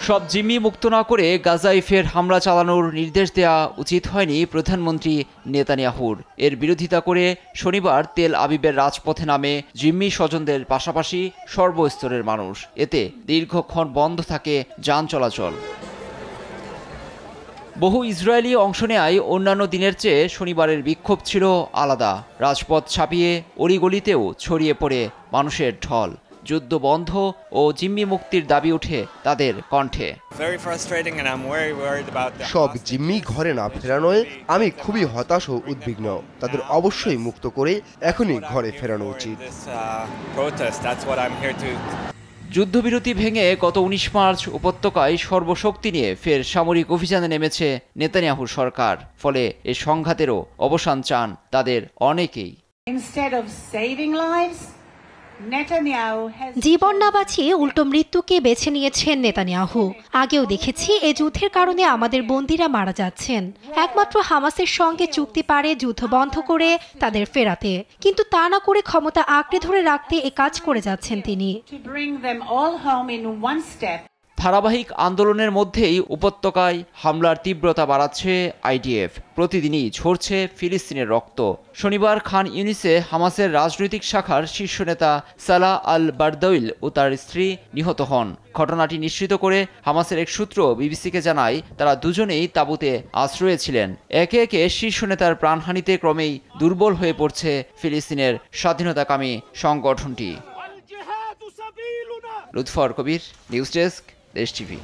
সব জিম্মি মুক্ত না করে গাজায় ফের হামলা চালানোর নির্দেশ দেয়া উচিত হয়নি প্রধানমন্ত্রী নেতানিয়াহুর। এর বিরোধিতা করে শনিবার তেল আবিবের রাজপথে নামে জিম্মি স্বজনদের পাশাপাশি সর্বস্তরের মানুষ। এতে দীর্ঘক্ষণ বন্ধ থাকে যান চলাচল। বহু ইসরায়েলি অংশ নেয় অন্যান্য দিনের চেয়ে শনিবারের বিক্ষোভ ছিল আলাদা। রাজপথ ছাপিয়ে অলিগলিতেও ছড়িয়ে পড়ে মানুষের ঢল। যুদ্ধ বন্ধ ও জিম্মি মুক্তির দাবি ওঠে তাদের কণ্ঠে। সব জিম্মি ঘরে না ফেরানোয় আমি খুবই হতাশ ও উদ্বিগ্ন। তাদের অবশ্যই মুক্ত করে এখনই ঘরে ফেরানো উচিত। যুদ্ধবিরতি ভেঙে গত ১৯ মার্চ উপত্যকায় সর্বশক্তি নিয়ে ফের সামরিক অভিযানে নেমেছে নেতানিয়াহুর সরকার। ফলে এ সংঘাতেরও অবসান চান তাদের অনেকেই। জীবন না বাঁচিয়ে উল্টো মৃত্যুকে বেছে নিয়েছেন নেতানিয়াহু। আগেও দেখেছি এ যুদ্ধের কারণে আমাদের বন্দীরা মারা যাচ্ছেন। একমাত্র হামাসের সঙ্গে চুক্তি পারে যুদ্ধ বন্ধ করে তাদের ফেরাতে, কিন্তু তা না করে ক্ষমতা আঁকড়ে ধরে রাখতে এ কাজ করে যাচ্ছেন তিনি। ধারাবাহিক আন্দোলনের মধ্যেই উপত্যকায় হামলার তীব্রতা বাড়াচ্ছে আইডিএফ। প্রতিদিনই ঝরছে ফিলিস্তিনের রক্ত। শনিবার খান ইউনিসে হামাসের রাজনৈতিক শাখার শীর্ষ নেতা সালাহ আল বারদাউইল ও তার স্ত্রী নিহত হন। ঘটনাটি নিশ্চিত করে হামাসের এক সূত্র বিবিসিকে জানায়, তারা দুজনেই তাঁবুতে আশ্রয়ে ছিলেন। একে একে শীর্ষ নেতার প্রাণহানিতে ক্রমেই দুর্বল হয়ে পড়ছে ফিলিস্তিনের স্বাধীনতাকামী সংগঠনটি। লুৎফর কবির, নিউজ ডেস্ক, দেশ টিভি।